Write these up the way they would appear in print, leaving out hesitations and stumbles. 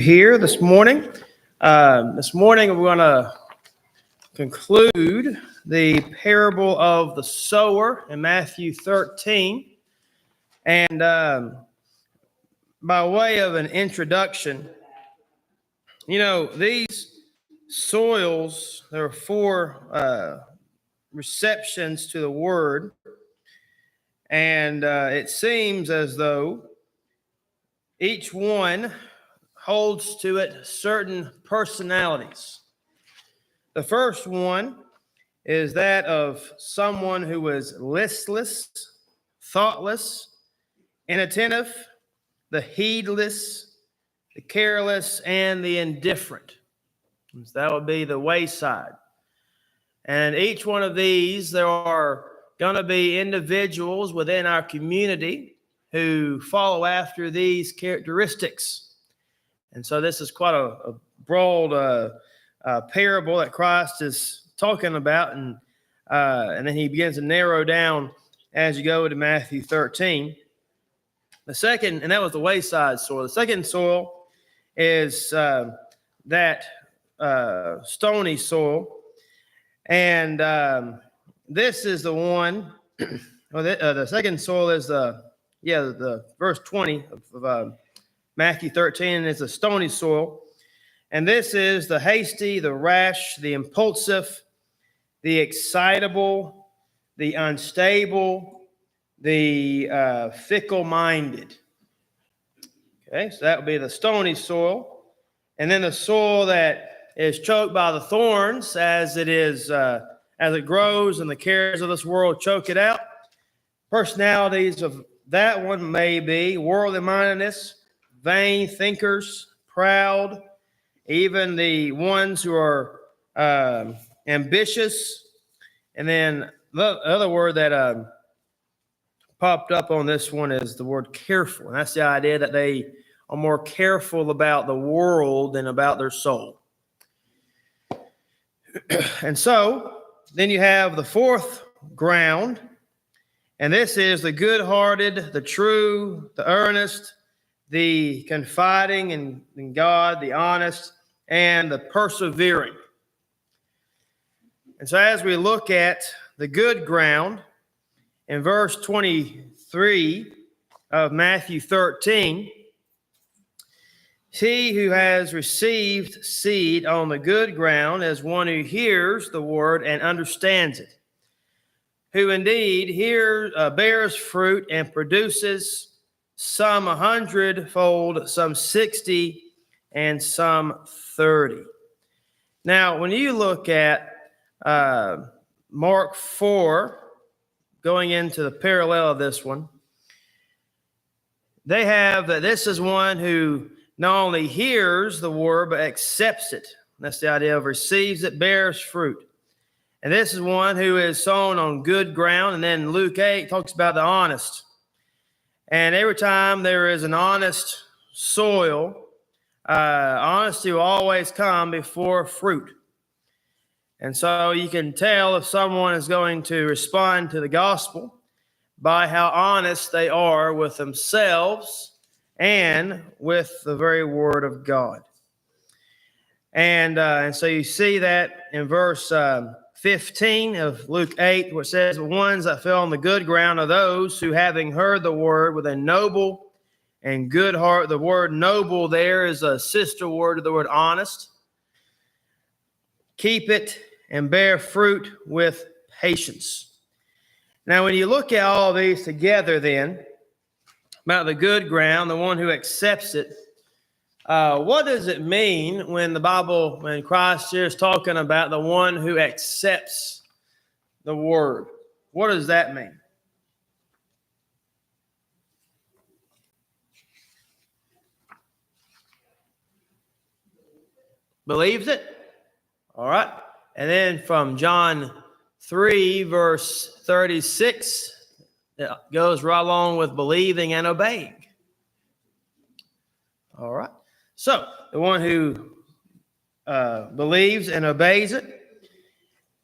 Here this morning. This morning we're going to conclude the parable of the sower in Matthew 13. And by way of an introduction, these soils, there are four receptions to the word. And it seems as though each one holds to it certain personalities. The first one is that of someone who is listless, thoughtless, inattentive, the heedless, the careless, and the indifferent. So that would be the wayside. And each one of these, there are going to be individuals within our community who follow after these characteristics. And so this is quite a broad parable that Christ is talking about. And then he begins to narrow down as you go to Matthew 13. The second, and that was the wayside soil. The second soil is that stony soil. And this is the one, the second soil is the verse 20 of Matthew 13 is the stony soil. And this is the hasty, the rash, the impulsive, the excitable, the unstable, the fickle-minded. Okay, so that would be the stony soil. And then the soil that is choked by the thorns as it grows and the cares of this world choke it out. Personalities of that one may be worldly mindedness, vain thinkers, proud, even the ones who are ambitious. And then the other word that popped up on this one is the word careful. And that's the idea that they are more careful about the world than about their soul. And so then you have the fourth ground, and this is the good-hearted, the true, the earnest, the confiding in God, the honest, and the persevering. And so as we look at the good ground, in verse 23 of Matthew 13, he who has received seed on the good ground is one who hears the word and understands it, who indeed bears fruit and produces some 100-fold, some 60, and some 30. Now, when you look at Mark 4, going into the parallel of this one, they have that this is one who not only hears the word, but accepts it. That's the idea of receives it, bears fruit. And this is one who is sown on good ground. And then Luke 8 talks about the honest. And every time there is an honest soil, honesty will always come before fruit. And so you can tell if someone is going to respond to the gospel by how honest they are with themselves and with the very word of God. And so you see that in verse 15 of Luke 8, where it says, the ones that fell on the good ground are those who, having heard the word with a noble and good heart. The word noble there is a sister word to the word honest. Keep it and bear fruit with patience. Now, when you look at all these together then, about the good ground, the one who accepts it, what does it mean when when Christ here is talking about the one who accepts the word? What does that mean? Believes it? All right. And then from John 3, verse 36, it goes right along with believing and obeying. All right. So the one who believes and obeys it.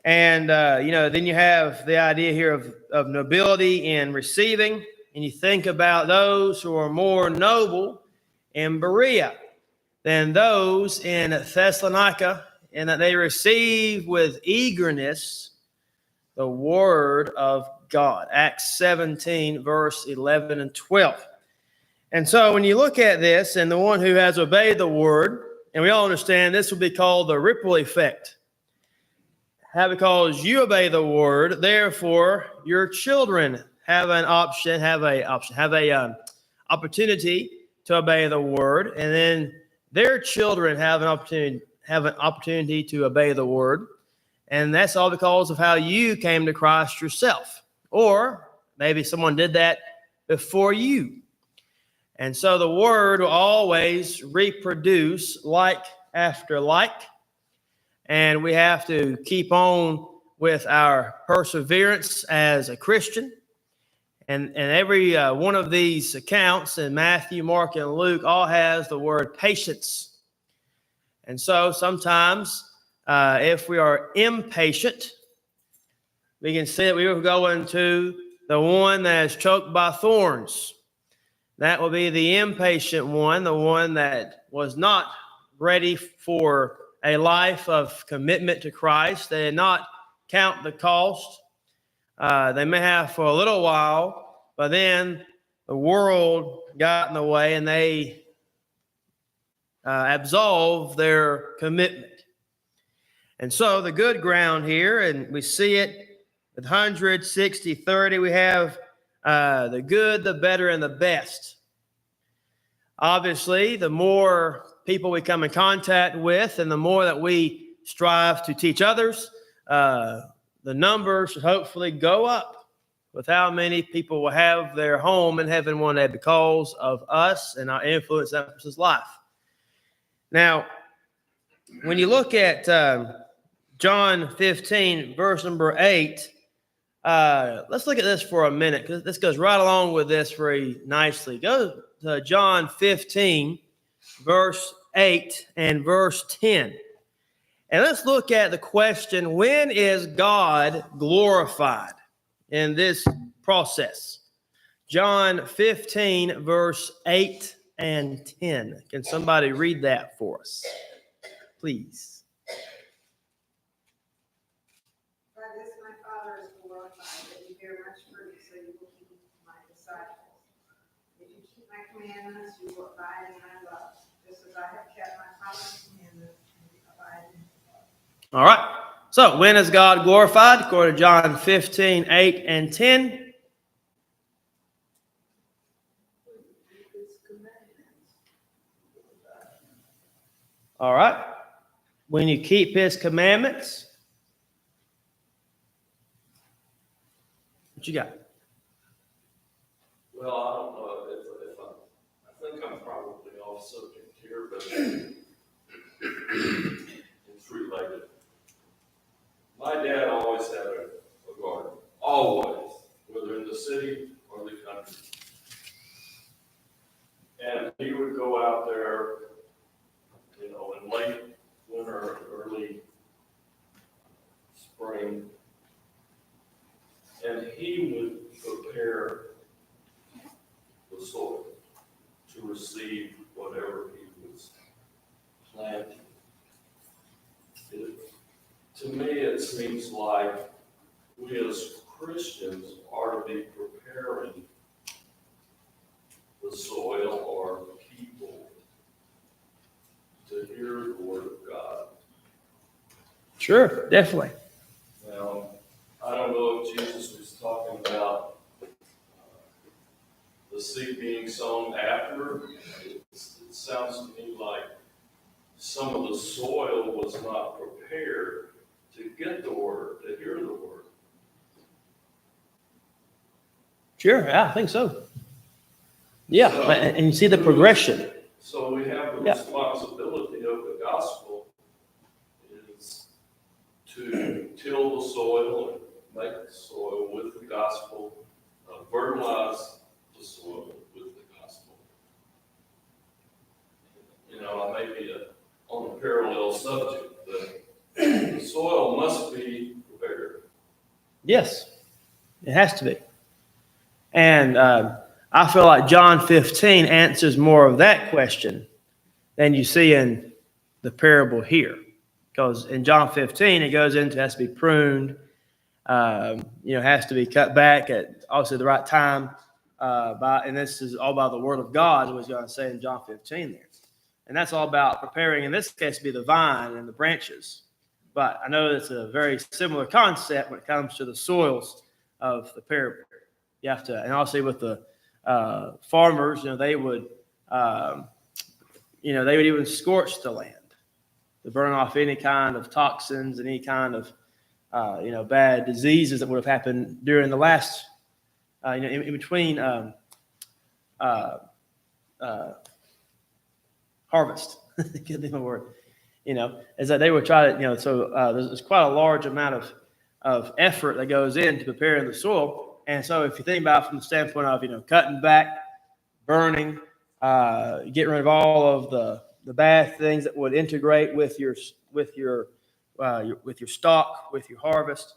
And, then you have the idea here of nobility in receiving. And you think about those who are more noble in Berea. than those in Thessalonica, and that they receive with eagerness the word of God. Acts 17, verse 11 and 12. And so when you look at this, and the one who has obeyed the word, and we all understand this will be called the ripple effect. How because you obey the word, therefore your children have an opportunity to obey the word, and then their children have an opportunity to obey the word. And that's all because of how you came to Christ yourself. Or maybe someone did that before you. And so the word will always reproduce like after like. And we have to keep on with our perseverance as a Christian. And every one of these accounts in Matthew, Mark, and Luke all has the word patience. And so sometimes if we are impatient, we can see that we will go into the one that is choked by thorns. That will be the impatient one, the one that was not ready for a life of commitment to Christ. They did not count the cost. They may have for a little while, but then the world got in the way and they absolved their commitment. And so the good ground here, and we see it with 100, 60, 30, we have the good, the better, and the best. Obviously, the more people we come in contact with and the more that we strive to teach others, the numbers should hopefully go up with how many people will have their home in heaven one day because of us and our influence in that person's life. Now, when you look at John 15, verse number 8, let's look at this for a minute because this goes right along with this very nicely. Go to John 15, verse 8 and verse 10. And let's look at the question, when is God glorified in this process? John 15, verse 8 and 10. Can somebody read that for us, please? By this my Father is glorified, that you bear much fruit, so you will keep my disciples. If you keep my commandments, you will abide in my love, just as I have kept my Father's commandments and abide in his love. All right. So when is God glorified? According to John 15, 8 and 10. All right. When you keep his commandments. What you got? Well, I don't know if I think I'm probably off subject here, but it's related. My dad always had a garden, always, whether in the city or the country. And he would go out there, in late winter, early spring, and he would prepare the soil to receive whatever he was planting. To me, it seems like we as Christians are to be preparing the soil or people to hear the word of God. Sure, definitely. Now, I don't know if Jesus was talking about the seed being sown after. It sounds to me like some of the soil was not prepared to get the word, to hear the word. Sure, yeah, I think so. Yeah, and you see the progression. So we have the responsibility of the gospel is to till the soil and make the soil with the gospel, fertilize the soil with the gospel. I may be on a parallel subject, but the soil must be prepared. Yes, it has to be. And I feel like John 15 answers more of that question than you see in the parable here. Because in John 15, it goes into has to be pruned, has to be cut back at obviously the right time. And this is all about the word of God, what he's going to say in John 15 there. And that's all about preparing, in this case, to be the vine and the branches. But I know it's a very similar concept when it comes to the soils of the parable. You have to, and obviously with the farmers, they would, they would even scorch the land to burn off any kind of toxins and any kind of, bad diseases that would have happened during the last, in between harvest. Can't think of a word. Is that they would try to, there's quite a large amount of effort that goes into preparing the soil. And so if you think about it from the standpoint of, cutting back, burning, getting rid of all of the bad things that would integrate with your stock, with your harvest,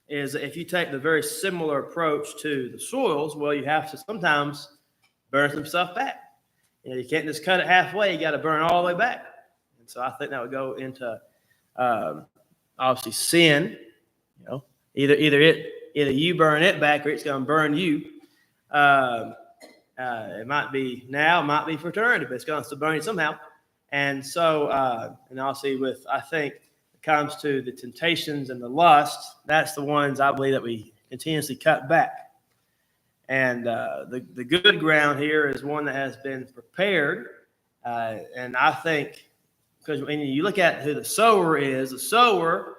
is if you take the very similar approach to the soils, well, you have to sometimes burn some stuff back. You can't just cut it halfway. You got to burn all the way back. And so I think that would go into obviously sin. Either you burn it back or it's going to burn you. It might be now, it might be for eternity, but it's going to burn you somehow. And so, and obviously I think it comes to the temptations and the lust, that's the ones I believe that we continuously cut back. And the good ground here is one that has been prepared. And I think, because when you look at who the sower is, the sower,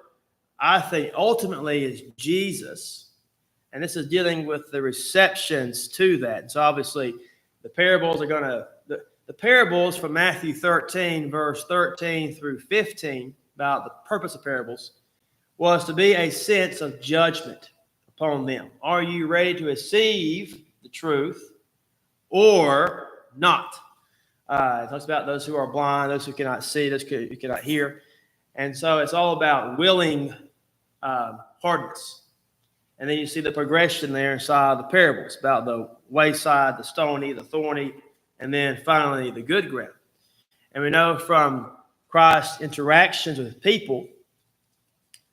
I think ultimately is Jesus. And this is dealing with the receptions to that. And so obviously the parables are going to, the parables from Matthew 13, verse 13 through 15, about the purpose of parables, was to be a sense of judgment upon them. Are you ready to receive the truth or not? It talks about those who are blind, those who cannot see, those who cannot hear. And so it's all about willing hardness. And then you see the progression there inside the parables about the wayside, the stony, the thorny, and then finally the good ground. And we know from Christ's interactions with people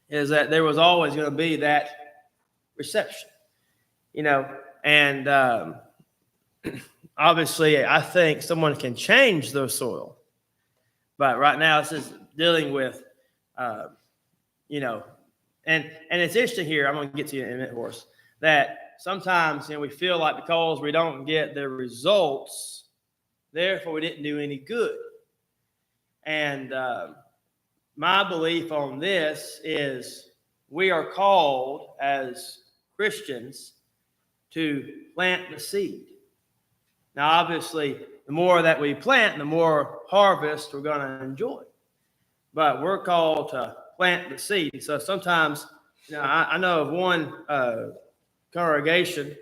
is that there was always going to be that reception, and obviously I think someone can change their soil, but right now this is dealing with, and it's interesting here. I'm going to get to you in a minute, Horace, that sometimes we feel like because we don't get the results, therefore we didn't do any good. And my belief on this is we are called as Christians to plant the seed. Now, obviously, the more that we plant, the more harvest we're going to enjoy. But we're called to plant the seed. So sometimes, I know of one congregation,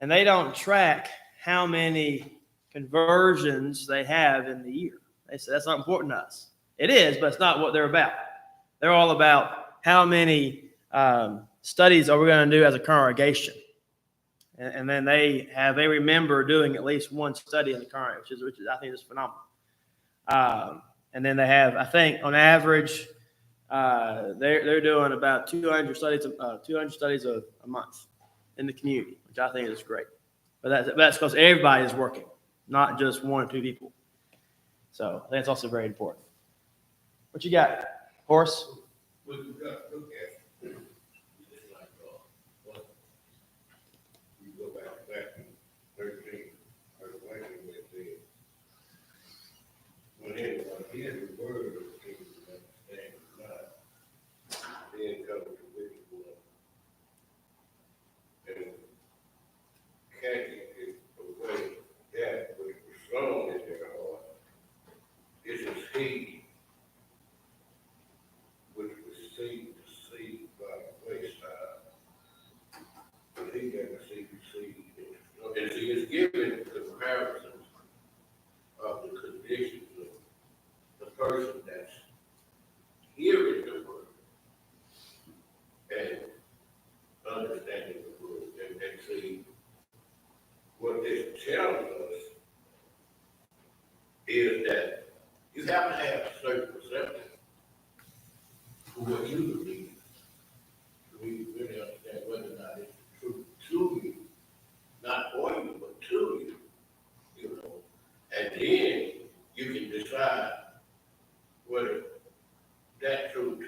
and they don't track how many conversions they have in the year. They say that's not important to us. It is, but it's not what they're about. They're all about how many studies are we going to do as a congregation. And then they remember doing at least one study in the congregation, which is I think is phenomenal. And then they have, I think, on average, they're doing about 200 studies a month in the community, which I think is great. But that's because everybody is working, not just one or two people. So that's also very important. What you got, Horace? What you got to look at, it's like, what, you go back to 13, or when it said, when anyone hears the word of the king and understand it not, then comes the wicked one. And catching it away, that which was sown in their heart, is a seed which received the seed by the wayside. But he never received the seed. And he is given comparisons of the conditions of the person that's hearing the word and understanding the word. And see, what this tells us have to have a certain perception for what you believe. So we really understand whether or not it's the truth to you, not for you, but to you, you know. And then you can decide whether that truth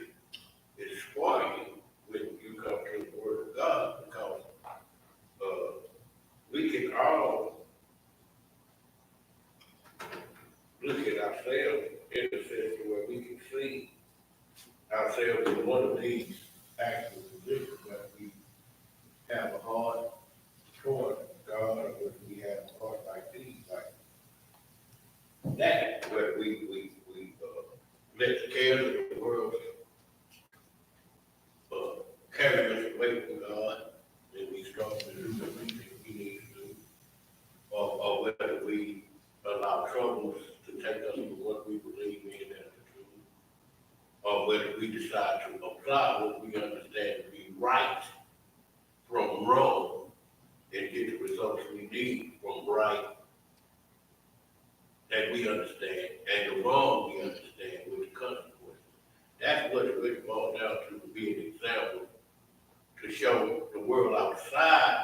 is for you when you come to the Word of God, because we can all look at ourselves in the sense to where we can see ourselves in one of these actual positions, whether we have a heart toward God, or whether we have a heart like these, like that, where we let the cares of the world carry us away from God, and we start to do the things we need to do, or whether we allow troubles to take us to what we believe in as the truth, or whether we decide to apply what we understand to be right from wrong and get the results we need from right that we understand, and the wrong we understand with the consequences. That's what it really boils down to be an example, to show the world outside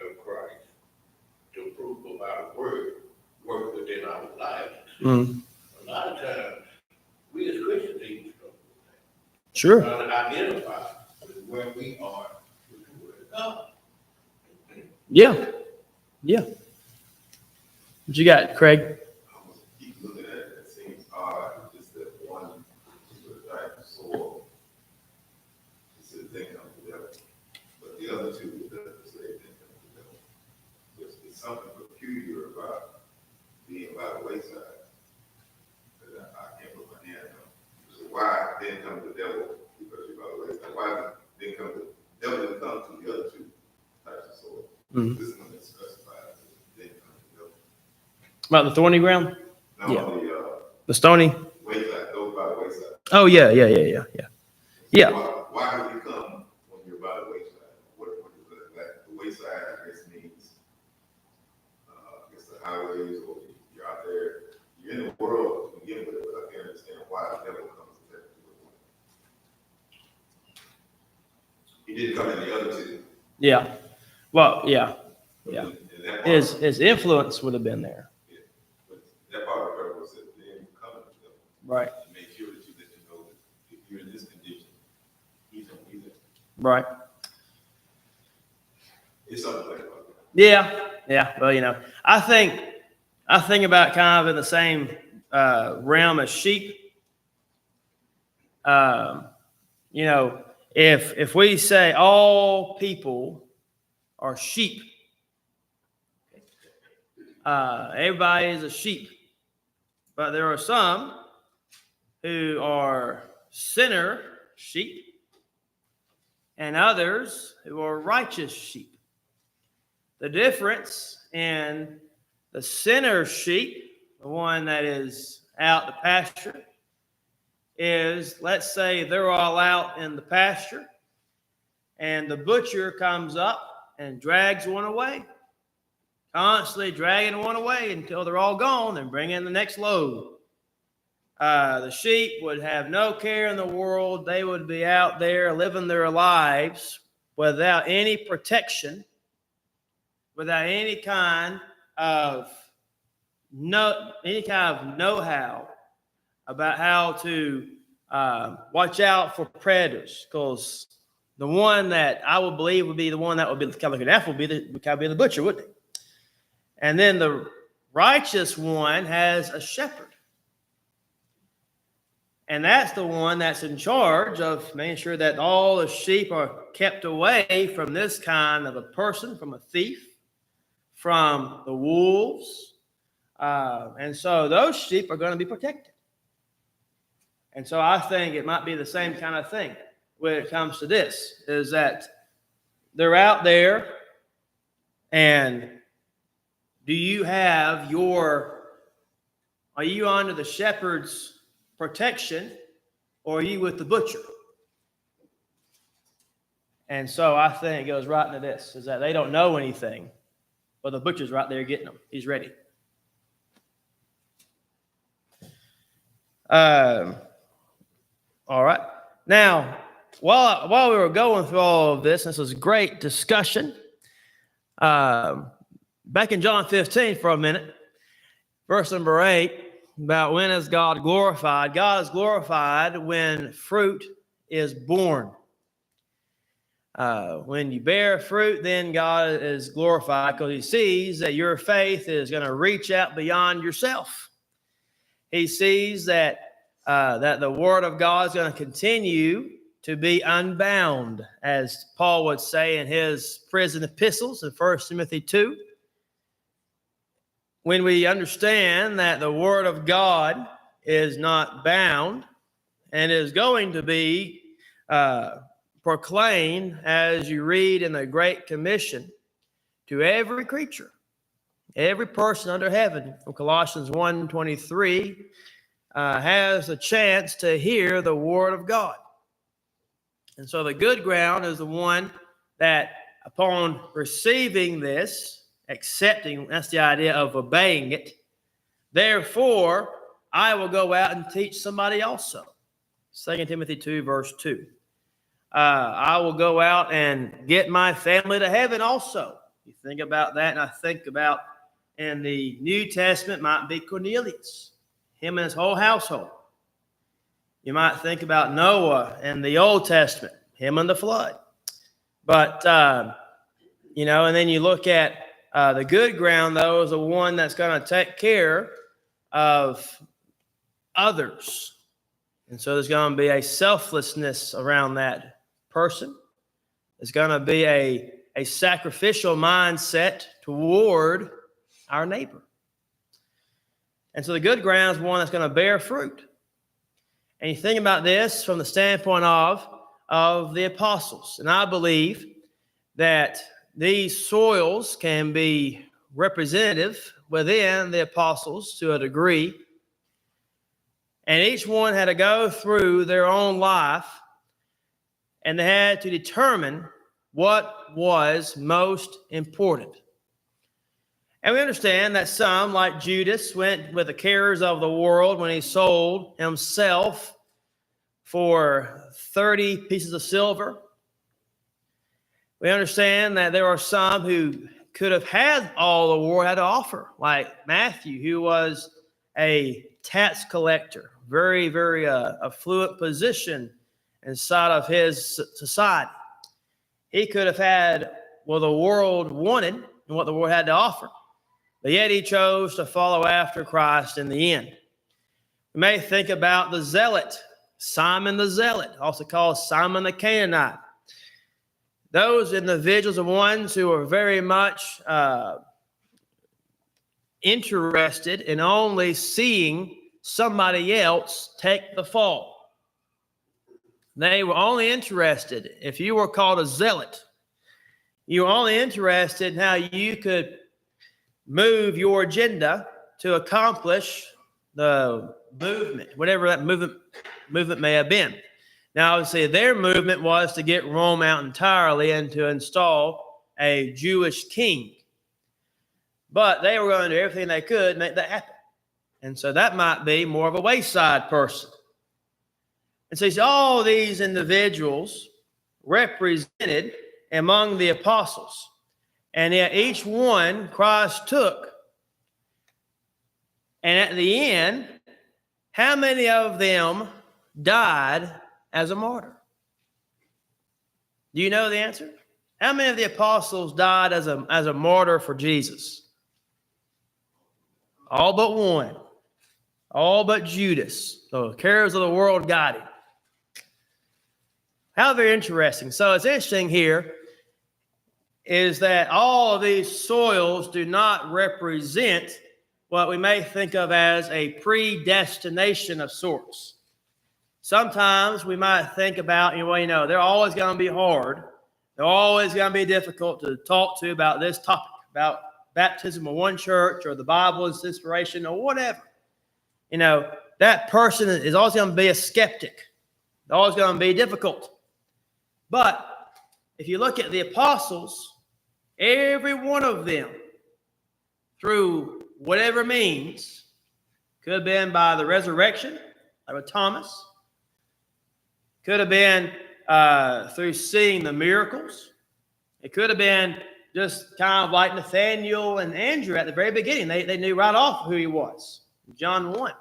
of Christ, to prove of our word work within our lives. Mm. A lot of times, we as Christians even struggle with that. Sure. Trying to identify with where we are with the word of God. Yeah. Yeah. What you got, Craig? Keep looking at it, it seems odd, just that one particular type of soil, it's a thing of the devil. But the other two, it doesn't say a thing of the devil. It's something peculiar about being by the wayside. But I can't put my hand on. So why then come the devil? Because you're by the wayside. Why then come the devil didn't come to the other two types of soil? Mhm. This one is specified as then come the devil. About the thorny ground? No, Yeah. the The stony? wayside, those by the wayside. Oh, yeah. Yeah. Why does it come when you're by the wayside? What is that? The wayside, I guess, means, I guess the highways, or you're out there, you're in the world to begin with, but I can't understand why the devil comes to that particular point. He didn't come in the other two. Yeah. Well, yeah. But Yeah. in that part, His influence would have been there. but that part of the parable said, then come to the devil. Right. To make sure that you know that if you're in this condition, he's in. Right. It's something like that. Yeah. Yeah. Well, I think about kind of in the same realm as sheep. If we say all people are sheep, everybody is a sheep, but there are some who are sinner sheep and others who are righteous sheep. The difference in the sinner sheep, the one that is out to pasture, is, let's say they're all out in the pasture and the butcher comes up and drags one away, constantly dragging one away until they're all gone and bring in the next load. The sheep would have no care in the world. They would be out there living their lives without any protection, without any kind of know-how about how to watch out for predators. Because the one that I would believe would be the one that would be kind of looking after would be the butcher, wouldn't it? And then the righteous one has a shepherd. And that's the one that's in charge of making sure that all the sheep are kept away from this kind of a person, from a thief, from the wolves. And so those sheep are going to be protected. And so I think it might be the same kind of thing when it comes to this, is that they're out there, and are you under the shepherd's protection, or are you with the butcher? And so I think it goes right into this, is that they don't know anything, but the butcher's right there getting them. He's ready. All right. Now, while we were going through all of this was a great discussion. Back in John 15 for a minute, verse number 8, about when is God glorified? God is glorified when fruit is born. When you bear fruit, then God is glorified because he sees that your faith is going to reach out beyond yourself. He sees that that the word of God is going to continue to be unbound, as Paul would say in his prison epistles in 1 Timothy 2. When we understand that the word of God is not bound and is going to be proclaimed, as you read in the Great Commission, to every creature, every person under heaven, from Colossians 1:23, has a chance to hear the word of God. And so the good ground is the one that upon receiving this, accepting, that's the idea of obeying it. Therefore, I will go out and teach somebody also. 2 Timothy 2, verse 2. I will go out and get my family to heaven also. You think about that, and I think about in the New Testament might be Cornelius, him and his whole household. You might think about Noah in the Old Testament, him and the flood. But, and then you look at the good ground, though, is the one that's going to take care of others. And so there's going to be a selflessness around that person. There's going to be a sacrificial mindset toward our neighbor. And so the good ground is one that's going to bear fruit. And you think about this from the standpoint of the apostles. And I believe that these soils can be representative within the apostles to a degree. And each one had to go through their own life, and they had to determine what was most important. And we understand that some, like Judas, went with the cares of the world when he sold himself for 30 pieces of silver. We understand that there are some who could have had all the world had to offer, like Matthew, who was a tax collector, very, very affluent position inside of his society. He could have had what the world wanted and what the world had to offer, but yet he chose to follow after Christ in the end. We may think about the zealot, Simon the Zealot, also called Simon the Canaanite. Those individuals are ones who are very much interested in only seeing somebody else take the fall. They were only interested, if you were called a zealot, you were only interested in how you could move your agenda to accomplish the movement, whatever that movement may have been. Now, obviously, their movement was to get Rome out entirely and to install a Jewish king. But they were going to do everything they could to make that happen. And so that might be more of a wayside person. And so you see all these individuals represented among the apostles. And yet each one Christ took. And at the end, how many of them died as a martyr? Do you know the answer? How many of the apostles died as a martyr for Jesus? All but one. All but Judas. The cares of the world got him. How very interesting. So it's interesting here is that all of these soils do not represent what we may think of as a predestination of sorts. Sometimes we might think about, they're always going to be hard. They're always going to be difficult to talk to about this topic, about baptism of one church or the Bible as inspiration or whatever. That person is always going to be a skeptic. They're always going to be difficult. But if you look at the apostles, every one of them, through whatever means, could have been by the resurrection, like with Thomas. Could have been through seeing the miracles. It could have been just kind of like Nathaniel and Andrew at the very beginning. They knew right off who he was. John 1.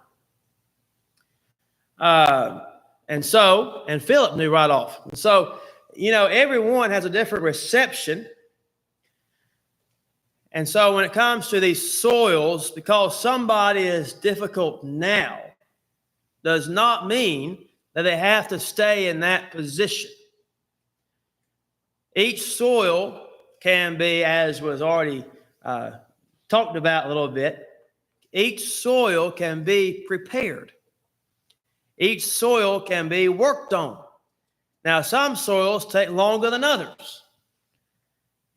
And Philip knew right off. And so, everyone has a different reception. And so when it comes to these soils, because somebody is difficult now, does not mean that they have to stay in that position. Each soil can be, as was already talked about a little bit, each soil can be prepared. Each soil can be worked on. Now, some soils take longer than others.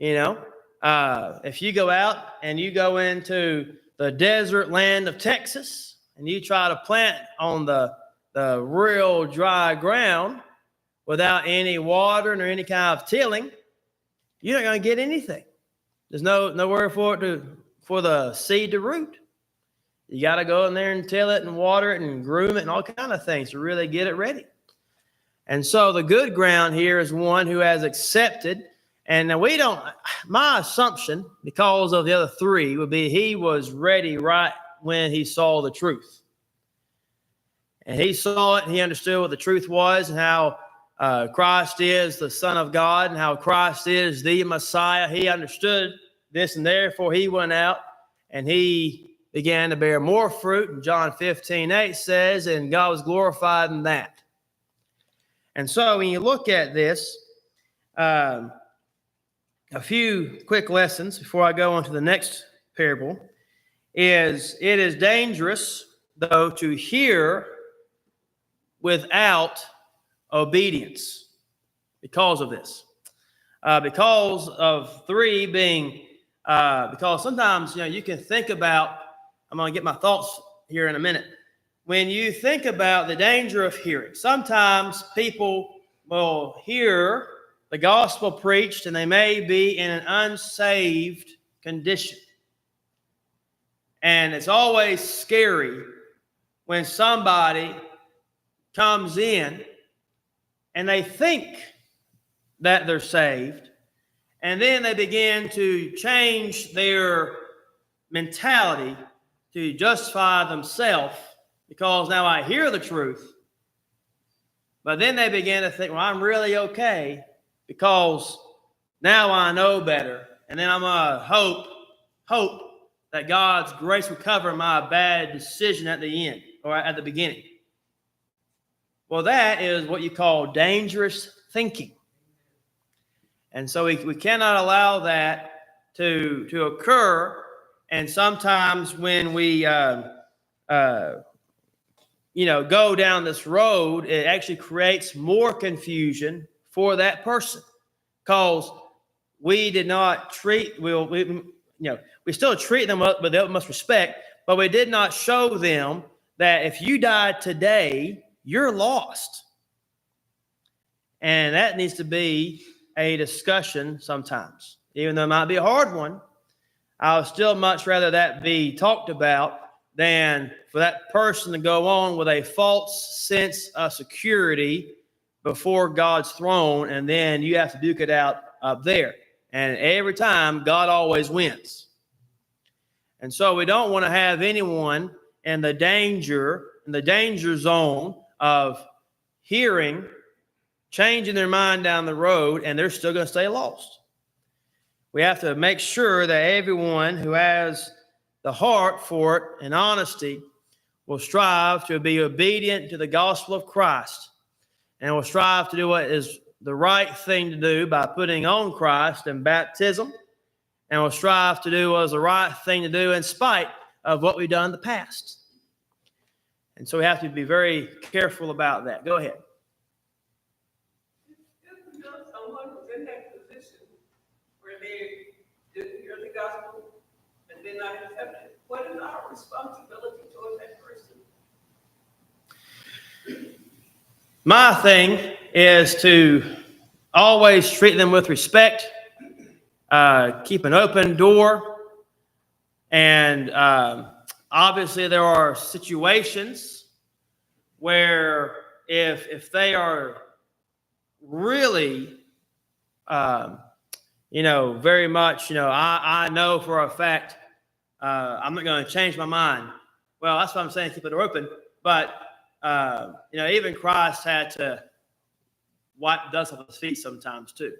If you go out and you go into the desert land of Texas and you try to plant on the real dry ground without any watering or any kind of tilling, you're not going to get anything. There's nowhere for the seed to root. You got to go in there and till it and water it and groom it and all kind of things to really get it ready. And so the good ground here is one who has accepted. And now my assumption, because of the other three, would be he was ready right when he saw the truth. And he saw it and he understood what the truth was and how Christ is the Son of God and how Christ is the Messiah. He understood this, and therefore he went out and he began to bear more fruit. And John 15:8 says, and God was glorified in that. And so when you look at this, a few quick lessons before I go on to the next parable is it is dangerous, though, to hear without obedience because of this. Because of three being, because sometimes, you can think about, I'm going to get my thoughts here in a minute. When you think about the danger of hearing, sometimes people will hear the gospel preached and they may be in an unsaved condition. And it's always scary when somebody comes in and they think that they're saved, and then they begin to change their mentality to justify themselves because now I hear the truth. But then they begin to think, well, I'm really okay because now I know better. And then I'm going to hope that God's grace will cover my bad decision at the end or at the beginning. Well, that is what you call dangerous thinking. And so we cannot allow that to occur. And sometimes when we go down this road, it actually creates more confusion for that person because we did not treat, we still treat them with the utmost respect, but we did not show them that if you died today, you're lost. And that needs to be a discussion sometimes. Even though it might be a hard one, I would still much rather that be talked about than for that person to go on with a false sense of security before God's throne, and then you have to duke it out up there. And every time, God always wins. And so we don't want to have anyone in the danger zone of hearing, changing their mind down the road, and they're still going to stay lost. We have to make sure that everyone who has the heart for it and honesty will strive to be obedient to the gospel of Christ and will strive to do what is the right thing to do by putting on Christ in baptism, and will strive to do what is the right thing to do in spite of what we've done in the past. And so we have to be very careful about that. Go ahead. If someone was in that position where they didn't hear the gospel and did not accept it, what is our responsibility towards that person? My thing is to always treat them with respect, keep an open door, and obviously there are situations where if they are really, very much, I know for a fact, I'm not going to change my mind. Well, that's what I'm saying, keep the door open. But, even Christ had to wipe dust off his feet sometimes too.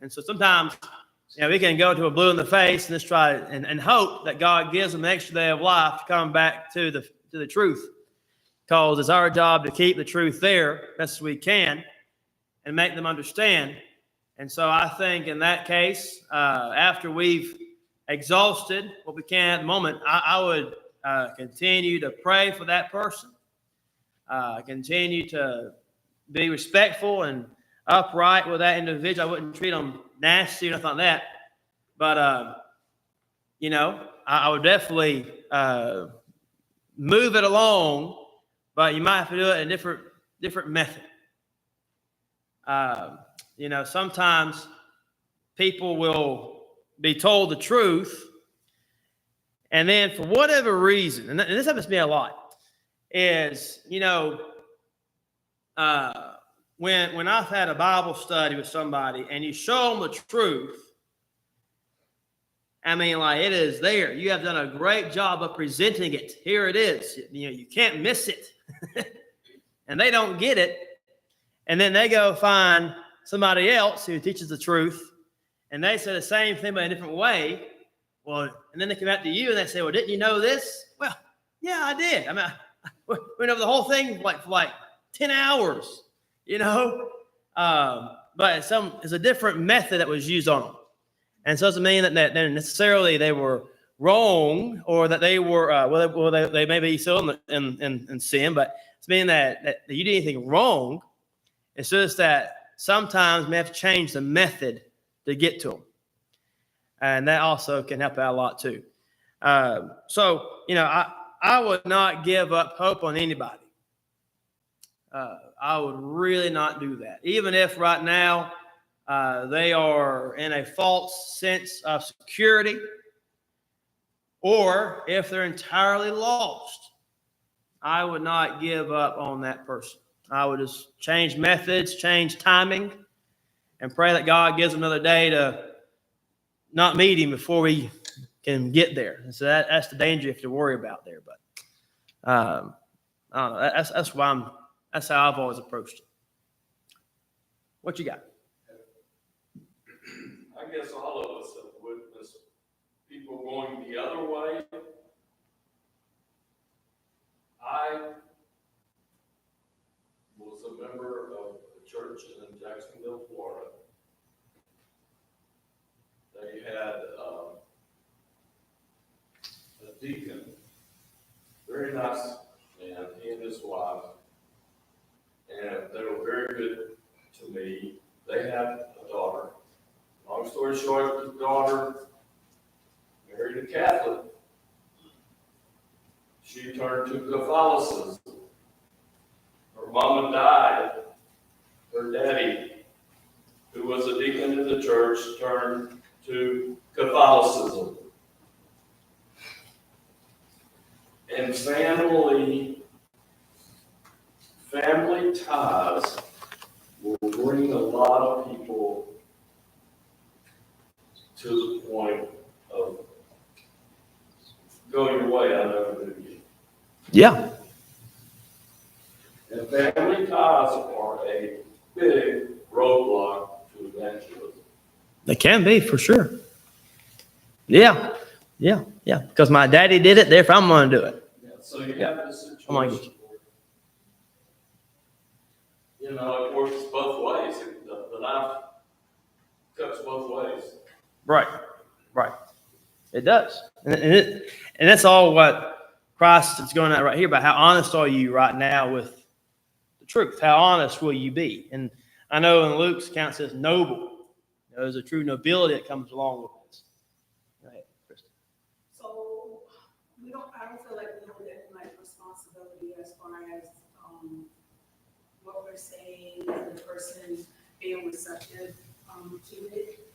And so sometimes, we can go to a blue in the face and just try and hope that God gives them an extra day of life to come back to the truth. Because it's our job to keep the truth there best as we can and make them understand. And so I think in that case, after we've exhausted what we can at the moment, I would continue to pray for that person. Continue to be respectful and upright with that individual. I wouldn't treat them nasty or nothing like that. But, I would definitely move it along, but you might have to do it in a different method. Sometimes people will be told the truth, and then for whatever reason, and this happens to me a lot, is, when I've had a Bible study with somebody and you show them the truth, I mean, like, it is there. You have done a great job of presenting it. Here it is. You can't miss it. And they don't get it. And then they go find somebody else who teaches the truth, and they say the same thing but in a different way. Well, and then they come back to you and they say, well, didn't you know this? Well, yeah, I did. I mean, we went over the whole thing for like 10 hours, but it's a different method that was used on them. And so it doesn't mean that necessarily they were wrong or that they were, they may be still in sin, but it's meaning that you did anything wrong. It's just that sometimes we have to change the method to get to them. And that also can help out a lot too. So, I would not give up hope on anybody. I would really not do that. Even if right now they are in a false sense of security, or if they're entirely lost, I would not give up on that person. I would just change methods, change timing, and pray that God gives them another day to not meet him before we can get there. And so that's the danger you have to worry about there. But I don't know. That's how I've always approached it. What you got? I guess all of us have witnessed people going the other way. I was a member of a church in Jacksonville, Florida. They had a deacon, very nice man, he and his wife, and they were very good to me. They had a daughter. Long story short, the daughter married a Catholic. She turned to Catholicism. Her mama died. Her daddy, who was a deacon in the church, turned to Catholicism. And family ties will bring a lot of people to the point of go your way, I never knew you. Yeah. And family ties are a big roadblock to evangelism. They can be, for sure. Yeah. Because my daddy did it, therefore I'm going to do it. Yeah, so you have this I'm like, situation where, it works both ways. The knife cuts both ways. Right. It does. And that's all what Christ is going at right here about how honest are you right now with the truth? How honest will you be? And I know in Luke's account it says noble. There's a true nobility that comes along with this. Right, Kristen. So I don't feel like we hold that like responsibility as far as what we're saying and the person being receptive to it.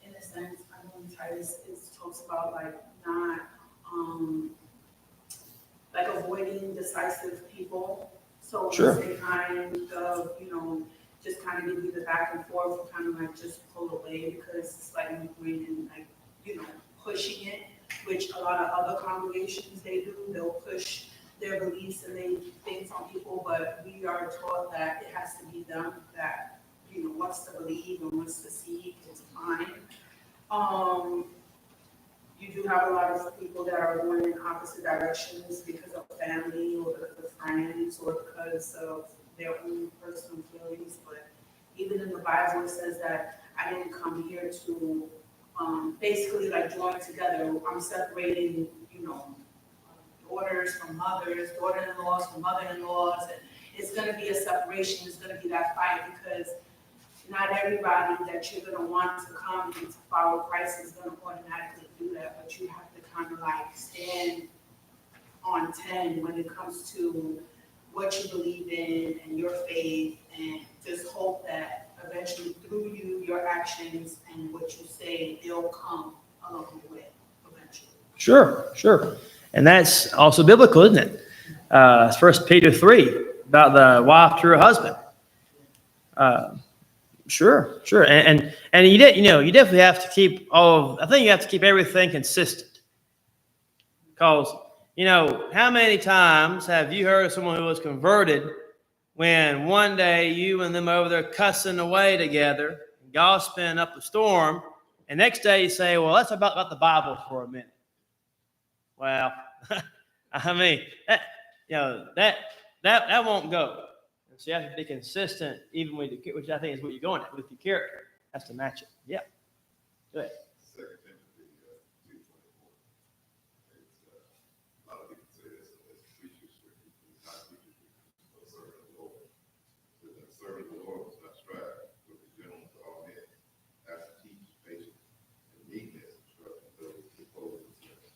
In a sense, I know in Titus it talks about like not like avoiding decisive people. So Sure. they kind of, just kind of give you the back and forth, and kind of like just pull away because it's like moving and like, pushing it, which a lot of other congregations they do. They'll push their beliefs and they things on people, but we are taught that it has to be them that, wants to believe and wants to see is fine. You do have a lot of people that are going in opposite directions because of family or because of friends or because of their own personal feelings. But even in the Bible, it says that I didn't come here to basically like join together. I'm separating, daughters from mothers, daughter-in-laws from mother-in-laws. And it's going to be a separation. It's going to be that fight because not everybody that you're going to want to come and to follow Christ is going to automatically do that, but you have to kind of like stand on 10 when it comes to what you believe in and your faith, and just hope that eventually through you, your actions and what you say, they'll come along the way eventually. Sure. And that's also biblical, isn't it? 1 Peter 3 about the wife to her husband. Sure. And you definitely have to keep I think you have to keep everything consistent. Because, how many times have you heard of someone who was converted when one day you and them over there cussing away together, gossiping up a storm, and next day you say, well, let's talk about the Bible for a minute. Well, I mean, that won't go. So you have to be consistent, even with which I think is what you're going at with your character. Has to match it. Yeah. Go ahead. 2 Timothy 2:24. A lot of people say this as preachers, not preachers, but serving the Lord. Serving the Lord was not strive, but be gentle to all men. Have to teach patience and meekness, instructing those who oppose themselves.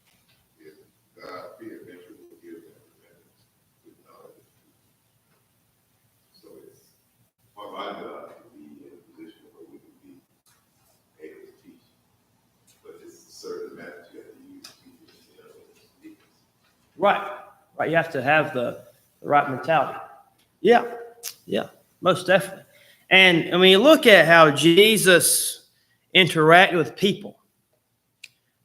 If God fear, eventually will give them repentance with knowledge of truth. So it's part of my job to be in a position where we can be able to teach. But it's a certain method you have to use to teach it, Right. You have to have the right mentality. Yeah, most definitely. And when you look at how Jesus interacted with people,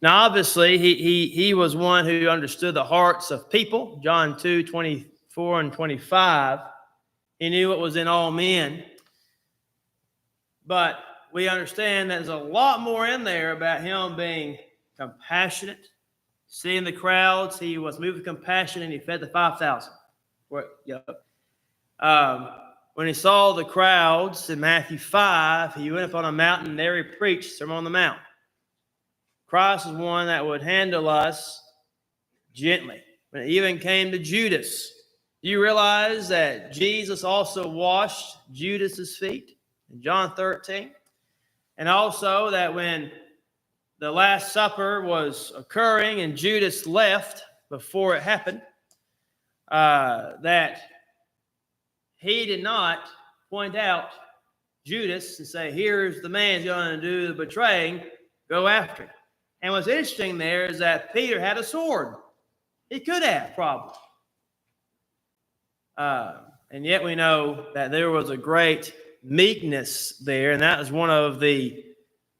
now obviously he was one who understood the hearts of people. John 2:24 and 25. He knew what was in all men. But we understand that there's a lot more in there about him being compassionate. Seeing the crowds, he was moved with compassion and he fed the 5,000. When he saw the crowds in Matthew 5, he went up on a mountain and there he preached Sermon on the Mount. Christ is one that would handle us gently. When it even came to Judas, do you realize that Jesus also washed Judas's feet in John 13? And also that when the Last Supper was occurring and Judas left before it happened, that he did not point out Judas and say, here's the man who's going to do the betraying, go after him. And what's interesting there is that Peter had a sword. He could have, probably. And yet we know that there was a great meekness there, and that is one of the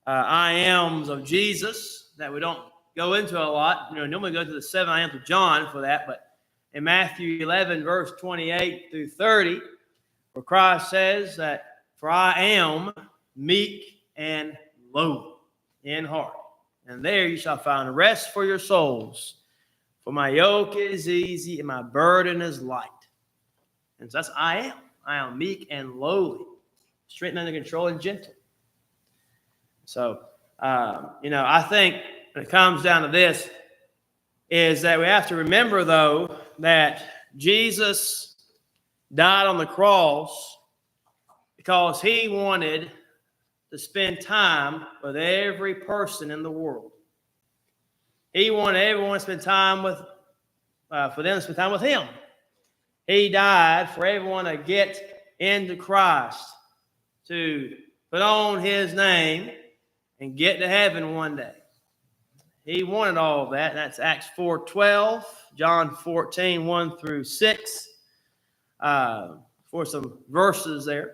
I ams of Jesus that we don't go into a lot. Normally go to the 7 I ams of John for that, but in Matthew 11, verse 28 through 30, where Christ says that, for I am meek and lowly in heart, and there you shall find rest for your souls. For my yoke is easy and my burden is light. And so that's I am. I am meek and lowly, straight under control and gentle. So, I think when it comes down to this, is that we have to remember, though, that Jesus died on the cross because he wanted to spend time with every person in the world. He wanted everyone to spend time with, for them to spend time with him. He died for everyone to get into Christ, to put on his name and get to heaven one day. He wanted all of that. That's Acts 4:12, John 14:1 through 6. for some verses there.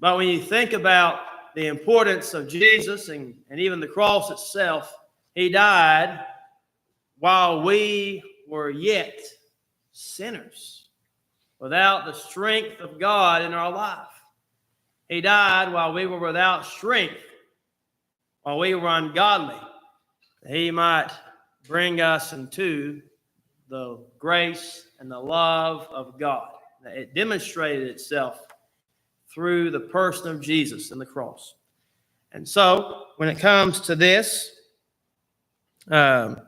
But when you think about the importance of Jesus and even the cross itself, he died while we were yet sinners, without the strength of God in our life. He died while we were without strength, while we were ungodly, that he might bring us into the grace and the love of God. It demonstrated itself through the person of Jesus and the cross. And so, when it comes to this, we have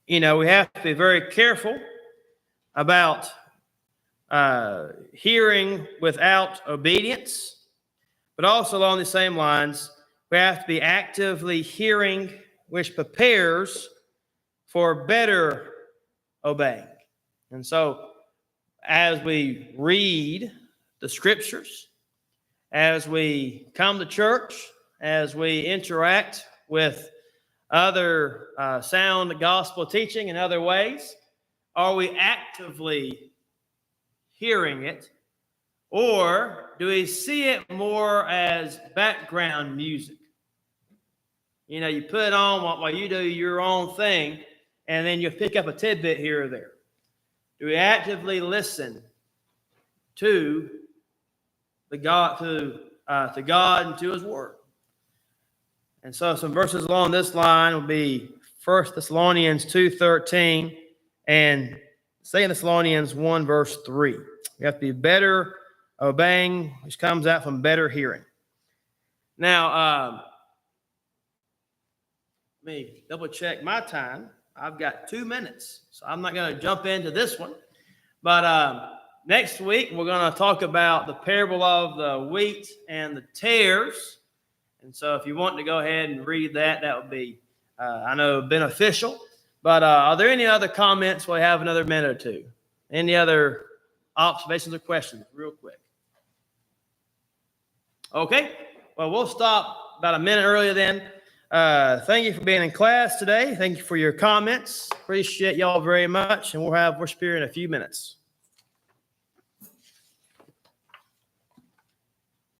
to be very careful about hearing without obedience, but also along the same lines, we have to be actively hearing, which prepares for better obeying. And so, as we read the scriptures, as we come to church, as we interact with other sound gospel teaching in other ways, are we actively hearing it, or do we see it more as background music? You put it on while you do your own thing, and then you pick up a tidbit here or there. Do we actively listen to God and to his word? And so some verses along this line will be 1 Thessalonians 2:13 and 2 Thessalonians 1 verse 3. We have to be better obeying, which comes out from better hearing. Now, let me double check my time. I've got 2 minutes, so I'm not going to jump into this one. But next week, we're going to talk about the parable of the wheat and the tares. And so if you want to go ahead and read that, that would be, I know, beneficial. But are there any other comments? We have another minute or two. Any other observations or questions real quick? Okay. Well, we'll stop about a minute earlier then. Thank you for being in class today. Thank you for your comments. Appreciate y'all very much. And we'll have worship here in a few minutes.